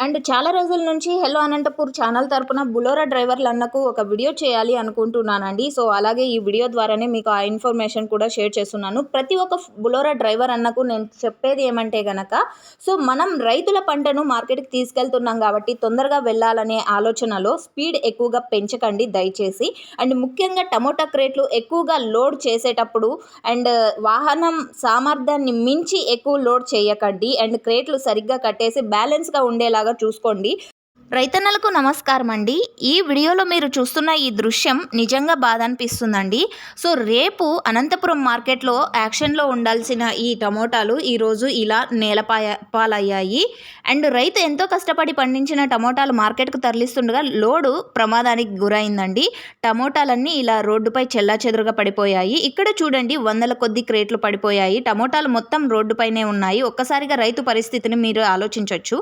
And చాలా రోజుల నుంచి హెలో అనంతపూర్ ఛానల్ తరపున బులోరా డ్రైవర్లు అన్నకు ఒక వీడియో చేయాలి అనుకుంటున్నానండి. సో అలాగే ఈ వీడియో ద్వారానే మీకు ఆ ఇన్ఫర్మేషన్ కూడా షేర్ చేస్తున్నాను. ప్రతి ఒక్క బులోరా డ్రైవర్ అన్నకు నేను చెప్పేది ఏమంటే గనక, సో మనం రైతుల పంటను మార్కెట్కి తీసుకెళ్తున్నాం కాబట్టి తొందరగా వెళ్ళాలనే ఆలోచనలో స్పీడ్ ఎక్కువగా పెంచకండి దయచేసి. అండ్ ముఖ్యంగా టమోటా క్రేట్లు ఎక్కువగా లోడ్ చేసేటప్పుడు అండ్ వాహనం సామర్థ్యాన్ని మించి ఎక్కువ లోడ్ చేయకండి. అండ్ క్రేట్లు సరిగ్గా కట్టేసి బ్యాలెన్స్గా ఉండేలాగా చూసుకోండి. రైతన్నలకు నమస్కారం అండి. ఈ వీడియోలో మీరు చూస్తున్న ఈ దృశ్యం నిజంగా బాధ అనిపిస్తుందండి. సో రేపు అనంతపురం మార్కెట్లో యాక్షన్లో ఉండాల్సిన ఈ టమోటాలు ఈరోజు ఇలా పాలయ్యాయి. అండ్ రైతు ఎంతో కష్టపడి పండించిన టమోటాలు మార్కెట్కు తరలిస్తుండగా లోడు ప్రమాదానికి గురైందండి. టమోటాలన్నీ ఇలా రోడ్డుపై చెల్లాచెదురుగా పడిపోయాయి. ఇక్కడ చూడండి, వందల కొద్ది క్రేట్లు పడిపోయాయి. టమోటాలు మొత్తం రోడ్డుపైనే ఉన్నాయి. ఒక్కసారిగా రైతు పరిస్థితిని మీరు ఆలోచించవచ్చు.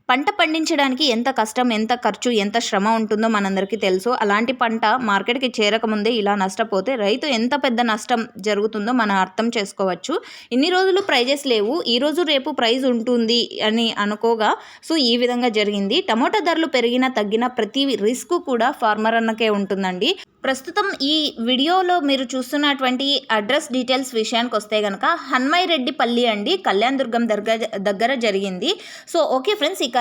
పంట పండించడానికి ఎంత కష్టం, ఎంత ఖర్చు, ఎంత శ్రమ ఉంటుందో మనందరికీ తెలుసు. అలాంటి పంట మార్కెట్కి చేరకముందే ఇలా నష్టపోతే రైతు ఎంత పెద్ద నష్టం జరుగుతుందో మనం అర్థం చేసుకోవచ్చు. ఇన్ని రోజులు ప్రైజెస్ లేవు, ఈరోజు రేపు ప్రైజ్ ఉంటుంది అని అనుకోగా సో ఈ విధంగా జరిగింది. టమోటా ధరలు పెరిగినా తగ్గినా ప్రతి రిస్క్ కూడా ఫార్మర్ అన్నకే ఉంటుందండి. ప్రస్తుతం ఈ వీడియోలో మీరు చూస్తున్నటువంటి అడ్రస్ డీటెయిల్స్ విషయానికి వస్తే కనుక హన్మైరెడ్డిపల్లి అండి, కళ్యాణ్ దుర్గం దగ్గర జరిగింది. సో ఓకే ఫ్రెండ్స్, ఇక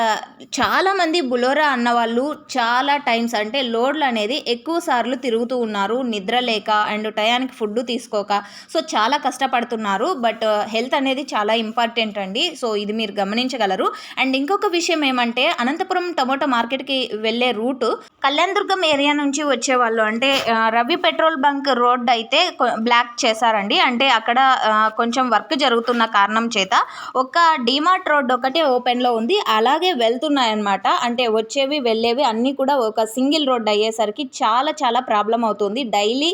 చాలామంది బులోరా అన్నవాళ్ళు చాలా టైమ్స్ అంటే లోడ్లు అనేది ఎక్కువ సార్లు తిరుగుతూ ఉన్నారు, నిద్ర లేక అండ్ టయానికి ఫుడ్ తీసుకోక. సో చాలా కష్టపడుతున్నారు. బట్ హెల్త్ అనేది చాలా ఇంపార్టెంట్ అండి. సో ఇది మీరు గమనించగలరు. అండ్ ఇంకొక విషయం ఏమంటే, అనంతపురం టమోటా మార్కెట్కి వెళ్ళే రూట్ కళ్యాణ్ దుర్గం ఏరియా నుంచి వచ్చేవాళ్ళు అంటే రవి పెట్రోల్ బంక్ రోడ్ అయితే బ్లాక్ చేశారండి. అంటే అక్కడ కొంచెం వర్క్ జరుగుతున్న కారణం చేత ఒక డిమార్ట్ రోడ్ ఒకటే ఓపెన్లో ఉంది. అలాగే వెళ్తున్నాయన్నమాట. అంటే వచ్చేవి వెళ్ళేవి అన్నీ కూడా ఒక సింగిల్ రోడ్ అయ్యేసరికి చాలా ప్రాబ్లం అవుతుంది. డైలీ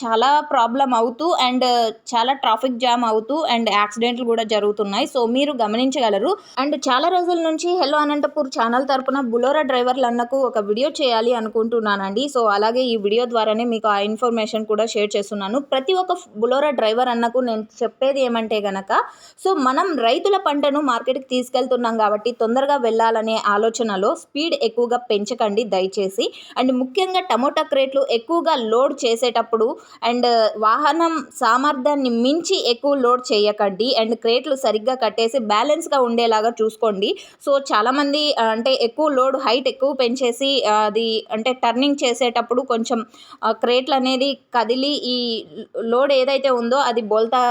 చాలా ప్రాబ్లం అవుతూ అండ్ చాలా ట్రాఫిక్ జామ్ అవుతూ అండ్ యాక్సిడెంట్లు కూడా జరుగుతున్నాయి. సో మీరు గమనించగలరు. అండ్ చాలా రోజుల నుంచి హెలో అనంతపూర్ ఛానల్ తరపున బులోరా డ్రైవర్లు అన్నకు ఒక వీడియో చేయాలి అనుకుంటున్నానండి. సో అలాగే ఈ వీడియో ద్వారానే మీకు ఆ ఇన్ఫర్మేషన్ కూడా షేర్ చేస్తున్నాను. ప్రతి ఒక్క బులోరా డ్రైవర్ అన్నకు నేను చెప్పేది ఏమంటే గనక, సో మనం రైతుల పంటను మార్కెట్కి తీసుకెళ్తున్నాం కాబట్టి తొందరగా వెళ్ళాలనే ఆలోచనలో స్పీడ్ ఎక్కువగా పెంచకండి దయచేసి. అండ్ ముఖ్యంగా టమోటా క్రేట్లు ఎక్కువగా లోడ్ చేసేటప్పుడు అండ్ వాహనం సామర్థ్యాన్ని మించి ఎక్కువ లోడ్ చేయకండి. అండ్ క్రేట్లు సరిగ్గా కట్టేసి బ్యాలెన్స్గా ఉండేలాగా చూసుకోండి. సో చాలామంది అంటే ఎక్కువ లోడ్ హైట్ ఎక్కువ పెంచేసి అది అంటే టర్నింగ్ చేసేటప్పుడు కొంచెం క్రేట్లు అనేది కదిలి ఈ లోడ్ ఏదైతే ఉందో అది బోల్తా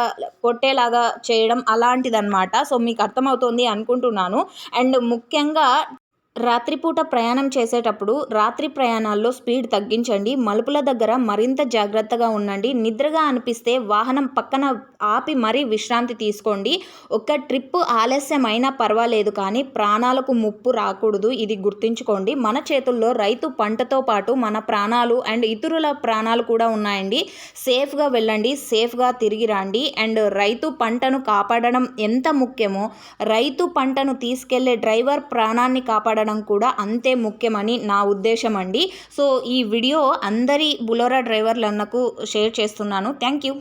కొట్టేలాగా చేయడం అలాంటిదన్నమాట. సో మీకు అర్థమవుతుంది అనుకుంటున్నాను. అండ్ ముఖ్యంగా రాత్రిపూట ప్రయాణం చేసేటప్పుడు రాత్రి ప్రయాణాల్లో స్పీడ్ తగ్గించండి. మలుపుల దగ్గర మరింత జాగ్రత్తగా ఉండండి. నిద్రగా అనిపిస్తే వాహనం పక్కన ఆపి మరీ విశ్రాంతి తీసుకోండి. ఒక ట్రిప్ ఆలస్యం అయినా పర్వాలేదు, కానీ ప్రాణాలకు ముప్పు రాకూడదు. ఇది గుర్తుంచుకోండి. మన చేతుల్లో రైతు పంటతో పాటు మన ప్రాణాలు అండ్ ఇతరుల ప్రాణాలు కూడా ఉన్నాయండి. సేఫ్గా వెళ్ళండి, సేఫ్గా తిరిగి రండి. అండ్ రైతు పంటను కాపాడడం ఎంత ముఖ్యమో రైతు పంటను తీసుకెళ్లే డ్రైవర్ ప్రాణాన్ని కాపాడడం కూడా అంతే ముఖ్యమని నా ఉద్దేశం అండి. సో ఈ వీడియో అందరి బులోరా డ్రైవర్లన్నకు షేర్ చేస్తున్నాను. Thank you.